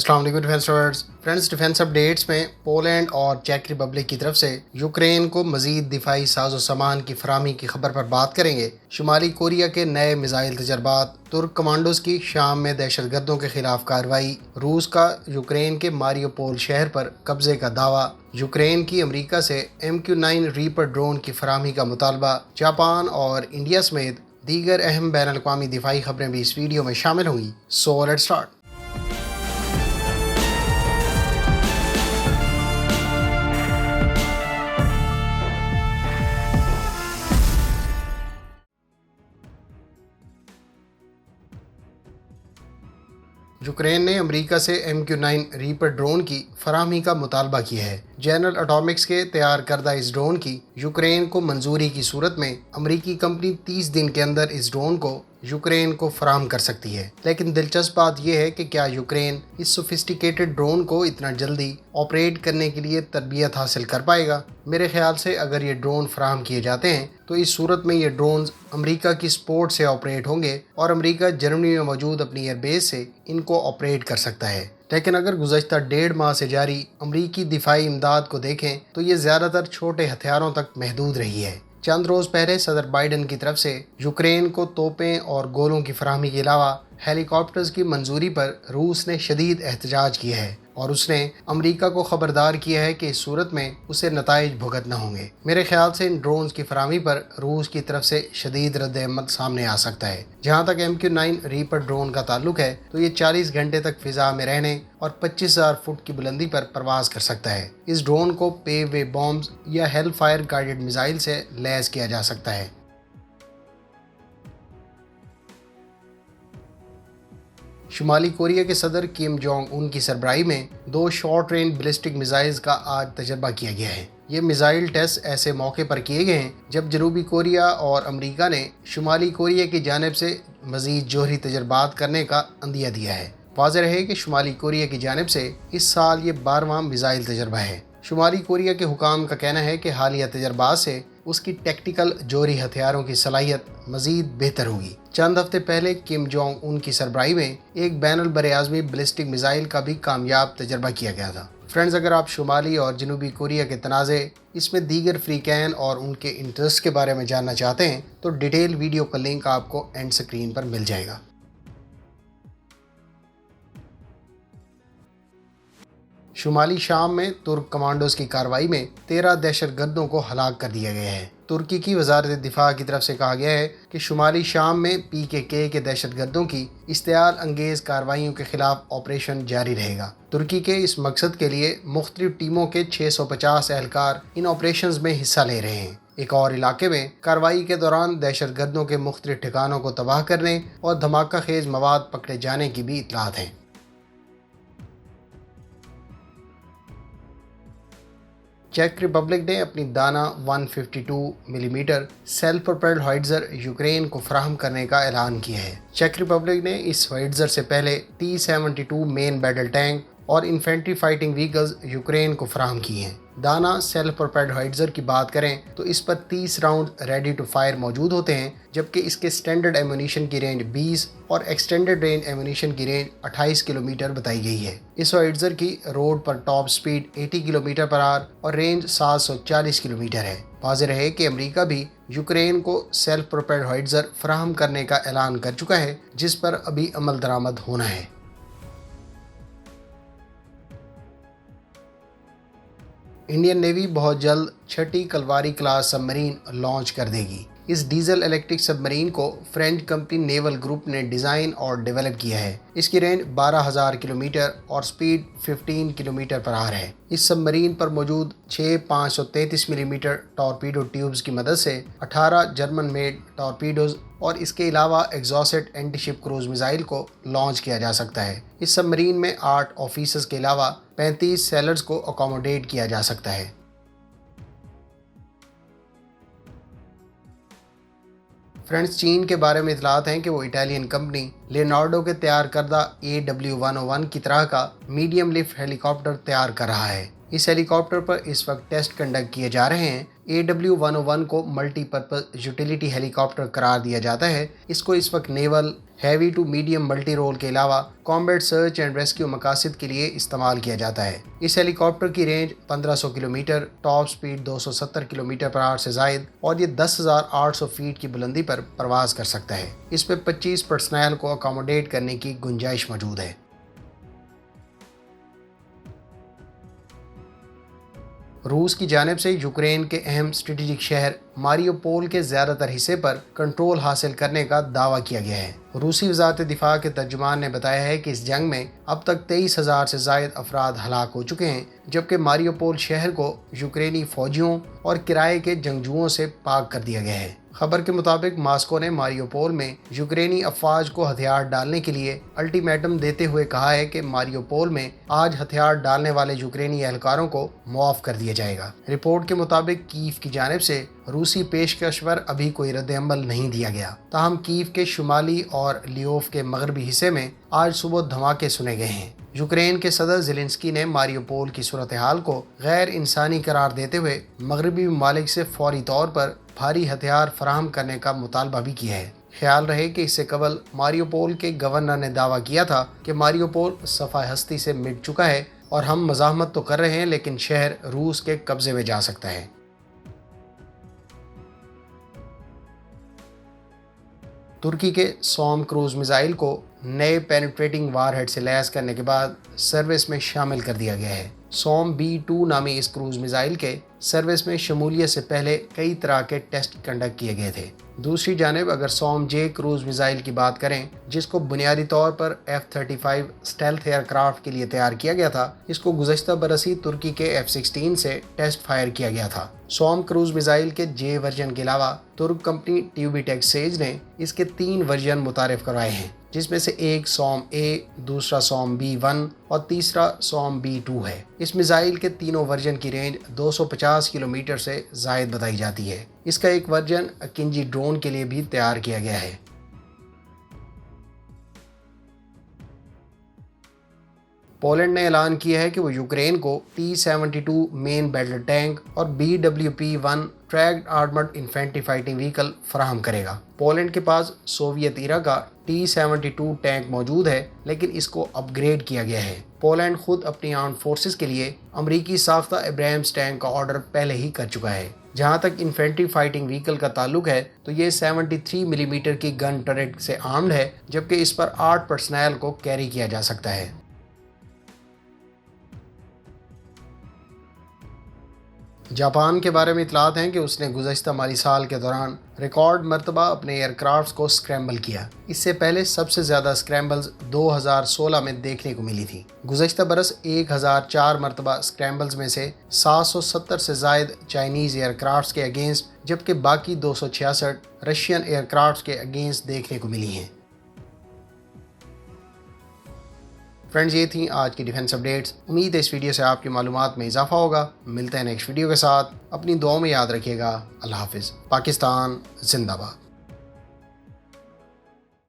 अस्सलाम वालेकुम defence lovers. Friends, defence updates में पोलैंड और चेक रिपब्लिक की तरफ से यूक्रेन को मजीद दिफाई साजो सामान की फराहमी की खबर पर बात करेंगे। शुमाली कोरिया के नए मिसाइल तजर्बात, तुर्क कमांडोज की शाम में दहशत गर्दों के खिलाफ कार्रवाई, रूस का यूक्रेन के मारियोपोल शहर पर कब्जे का दावा, यूक्रेन की अमेरिका से MQ-9 रीपर ड्रोन की फराहमी का मुतालबा, जापान और इंडिया समेत दीगर अहम बैन अल-अक़वामी दिफाई खबरें भी इस वीडियो में शामिल होंगी। So let's start. यूक्रेन ने अमेरिका से MQ-9 रीपर ड्रोन की फराहमी का मुतालबा किया है। जनरल एटॉमिक्स के तैयार करदा इस ड्रोन की यूक्रेन को मंजूरी की सूरत में अमेरिकी कंपनी 30 दिन के अंदर इस ड्रोन को यूक्रेन को फराहम कर सकती है। लेकिन दिलचस्प बात यह है कि क्या यूक्रेन इस सोफिस्टिकेटेड ड्रोन को इतना जल्दी ऑपरेट करने के लिए तरबियत हासिल कर पाएगा। मेरे ख्याल से अगर ये ड्रोन फराहम किए जाते हैं तो इस सूरत में ये ड्रोन अमेरिका की सपोर्ट से ऑपरेट होंगे और अमेरिका जर्मनी में मौजूद अपनी एयरबेस से इनको ऑपरेट कर सकता है। लेकिन अगर गुज़श्ता 1.5 माह से जारी अमरीकी दिफाई इमदाद को देखें तो ये ज़्यादातर छोटे हथियारों तक महदूद रही है। चंद रोज़ पहले सदर बाइडन की तरफ से यूक्रेन को तोपें और गोलों की फराहमी के अलावा हेलीकॉप्टर्स की मंजूरी पर रूस ने शदीद एहतजाज किया है और उसने अमेरिका को खबरदार किया है कि इस सूरत में उसे नताइज भुगतना होंगे। मेरे ख्याल से इन ड्रोन्स की फराहमी पर रूस की तरफ से शदीद रद्द-ए-अमल सामने आ सकता है। जहाँ तक MQ-9 रीपर ड्रोन का ताल्लुक है तो ये 40 घंटे तक फिजा में रहने और 25,000 फुट की बुलंदी पर परवाज कर सकता है। इस ड्रोन को पेव वे बॉम्ब्स या हेल फायर गाइडेड मिसाइल से लैस किया जा सकता है। शुमाली कोरिया के सदर किम जोंग उन की सरबराही में 2 शॉर्ट रेंज बैलिस्टिक मिसाइल्स का आज तजर्बा किया गया है। ये मिसाइल टेस्ट ऐसे मौके पर किए गए हैं जब जनूबी कोरिया और अमेरिका ने शुमाली कोरिया की जानिब से मजीद जोहरी तजर्बात करने का अंदिया दिया है। वाज़ेह रहे कि शुमाली कोरिया की जानिब से इस साल ये 12वां मिसाइल तजर्बा है। शुमाली कोरिया के हुकाम का कहना है कि हालिया तजर्बात से उसकी टेक्टिकल जोहरी हथियारों की सलाहियत मजीद बेहतर होगी। चंद हफ्ते पहले किम जोंग उन की सरबराही में एक बैनुल बरआज़मी बैलिस्टिक मिसाइल का भी कामयाब तजर्बा किया गया था। फ्रेंड्स, अगर आप शुमाली और जनूबी कोरिया के तनाज़े, इसमें दीगर फ्रीकैन और उनके इंटरेस्ट के बारे में जानना चाहते हैं तो डिटेल वीडियो का लिंक आपको एंड स्क्रीन पर मिल जाएगा। शुमाली शाम में तुर्क कमांडोज की कार्रवाई में 13 दहशत गर्दों को हलाक कर दिया गया है। तुर्की की वजारत दिफा की तरफ से कहा गया है कि शुमाली शाम में PKK के दहशत गर्दों की इश्तियाल अंगेज कार्रवाइयों के खिलाफ ऑपरेशन जारी रहेगा। तुर्की के इस मकसद के लिए मुख्तलिफ टीमों के 650 एहलकार इन ऑपरेशंस में हिस्सा ले रहे हैं। एक और इलाके में कार्रवाई के दौरान दहशत गर्दों के मुख्तलिफ ठिकानों को तबाह करने और धमाका खेज मवाद पकड़े जाने की भी इतलात हैं। चेक रिपब्लिक ने अपनी दाना 152 मिलीमीटर सेल्फ प्रोपेल्ड होइट्ज़र यूक्रेन को फराहम करने का ऐलान किया है। चेक रिपब्लिक ने इस होइट्ज़र से पहले T-72 मेन बैटल टैंक और इन्फेंट्री फाइटिंग व्हीकल्स यूक्रेन को फराहम किए हैं। दाना सेल्फ प्रोपेल्ड होइट्ज़र की बात करें तो इस पर 30 राउंड रेडी टू फायर मौजूद होते हैं, जबकि इसके स्टैंडर्ड एम्यूनिशन की रेंज 20 और एक्सटेंडेड रेंज एम्यूनिशन की रेंज 28 किलोमीटर बताई गई है। इस होइट्ज़र की रोड पर top speed 80 kilometre per our और रेंज 740 किलोमीटर है। वाज़ेह रहे कि अमेरिका भी यूक्रेन को सेल्फ प्रोपेल्ड होइट्ज़र फराहम करने का ऐलान कर चुका है, जिस पर अभी अमल दरामद होना है। इंडियन नेवी बहुत जल्द 6ठी कलवारी क्लास सबमरीन लॉन्च कर देगी। इस डीजल इलेक्ट्रिक सबमरीन को फ्रेंच कंपनी नेवल ग्रुप ने डिज़ाइन और डेवलप किया है। इसकी रेंज 12,000 किलोमीटर और स्पीड 15 किलोमीटर पर आवर है। इस सबमरीन पर मौजूद 6 533 मिलीमीटर टॉर्पीडो ट्यूब्स की मदद से 18 जर्मन मेड टॉर्पीडोज और इसके अलावा एग्जॉस्टेड एंटीशिप क्रूज मिसाइल को लॉन्च किया जा सकता है। इस सबमरीन में 8 ऑफिसर्स के अलावा 35 सेलर्स को अकोमोडेट किया जा सकता है। फ्रेंड्स, चीन के बारे में इतलात हैं कि वो इटालियन कंपनी लियोनार्डो के तैयार करदा AW101 की तरह का मीडियम लिफ्ट हेलीकॉप्टर तैयार कर रहा है। इस हेलीकॉप्टर पर इस वक्त टेस्ट कंडक्ट किए जा रहे हैं। AW101 को मल्टी पर्पज यूटिलिटी हेलीकॉप्टर करार दिया जाता है। इसको इस वक्त naval, heavy to medium multi role के अलावा कॉम्बैट सर्च एंड रेस्क्यू मकासद के लिए इस्तेमाल किया जाता है। इस हेलीकॉप्टर की range 1500 kilometre, top speed 270 kilometre per hour से जायद और ये 10,800 फीट की बुलंदी पर परवाज कर सकता है। इस पर 25 पर्सनल को अकोमोडेट करने की गुंजाइश मौजूद है। रूस की जानिब से यूक्रेन के अहम स्ट्रेटेजिक शहर मारियोपोल के ज़्यादातर हिस्से पर कंट्रोल हासिल करने का दावा किया गया है। रूसी वज़ारत दिफा के तर्जुमान ने बताया है कि इस जंग में अब तक 23,000 से ज़ायद अफराद हलाक हो चुके हैं, जबकि मारियोपोल शहर को यूक्रेनी फौजियों और किराए के जंगजुओं से पाक कर दिया गया है। खबर के मुताबिक मास्को ने मारियोपोल में यूक्रेनी अफवाज को हथियार डालने के लिए अल्टीमेटम देते हुए कहा है कि मारियोपोल में आज हथियार डालने वाले यूक्रेनी एहलकारों को मुआफ कर दिया जाएगा। रिपोर्ट के मुताबिक कीव की जानिब से रूसी पेशकश पर अभी कोई रद्द-ए-अमल नहीं दिया गया। ताहम कीव के शुमाली और लियोव के मगरबी हिस्से में आज सुबह धमाके सुने गए हैं। यूक्रेन के सदर ज़ेलेंस्की ने मारियोपोल की सूरत हाल को गैर इंसानी करार देते हुए मगरबी ममालिक से फौरी तौर पर भारी हथियार फराहम करने का मुतालबा भी किया है। ख्याल रहे कि इससे कबल मारियोपोल के गवर्नर ने दावा किया था कि मारियोपोल सफ़ा हस्ती से मिट चुका है और हम मज़ाहमत तो कर रहे हैं लेकिन शहर रूस के कब्जे में जा सकता है। तुर्की के सॉम क्रूज मिसाइल को नए पेनिट्रेटिंग वारहेड से लैस करने के बाद सर्विस में शामिल कर दिया गया है। सॉम B2 नामी इस क्रूज मिसाइल के सर्विस में शमूलियत से पहले कई तरह के टेस्ट कंडक्ट किए गए थे। दूसरी जानिब अगर सॉम J क्रूज मिसाइल की बात करें, जिसको बुनियादी तौर पर F-35 स्टेल्थ एयरक्राफ्ट के लिए तैयार किया गया था, इसको गुज़श्ता बरस ही तुर्की के F-16 से टेस्ट फायर किया गया था। सॉम क्रूज मिसाइल के J वर्जन के अलावा तुर्क कंपनी ट्यूबीटेक सेज ने इसके 3 वर्जन मुतारिफ करवाए हैं, जिसमें से एक सॉम A, दूसरा सॉम B1 और तीसरा सॉम B2 है। इस मिसाइल के तीनों वर्जन की रेंज 250 किलोमीटर से ज़ायद बताई जाती है। इसका एक वर्जन अकिंजी ड्रोन के लिए भी तैयार किया गया है। पोलैंड ने ऐलान किया है कि वो यूक्रेन को T-72 मेन बैटल टैंक और BWP-1 tracked armoured infantry fighting vehicle फराहम करेगा। पोलैंड के पास सोवियत ईरा का T-72 टैंक मौजूद है, लेकिन इसको अपग्रेड किया गया है। पोलैंड खुद अपनी आर्म्ड फोर्सेस के लिए अमरीकी साख्ता एब्राहम्स टैंक का ऑर्डर पहले ही कर चुका है। जहां तक इन्फेंट्री फाइटिंग व्हीकल का ताल्लुक है तो ये 73 मिलीमीटर की गन टरेट से आर्म्ड है, जबकि इस पर 8 पर्सनल को कैरी किया जा सकता है। जापान के बारे में इतलात हैं कि उसने गुज़श्ता माली साल के दौरान रिकॉर्ड मरतबा अपने एयरक्राफ्ट को स्क्रैम्बल किया। इससे पहले सबसे ज़्यादा स्क्रैम्बल्स 2016 में देखने को मिली थी। गुज़श्ता बरस 1004 मरतबा स्क्रैम्बल्स में से 770 से ज़ायद चाइनीज़ एयरक्राफ्ट के अगेंस्ट, जबकि बाकी 266 रशियन एयरक्राफ्ट के अगेंस्ट देखने को मिली हैं। फ्रेंड्स, ये थी आज की डिफेंस अपडेट्स। उम्मीद है इस वीडियो से आपकी मालूमात में इजाफा होगा। मिलते हैं नेक्स्ट वीडियो के साथ। अपनी दुआओं में याद रखिएगा। अल्लाह हाफिज़। पाकिस्तान जिंदाबाद।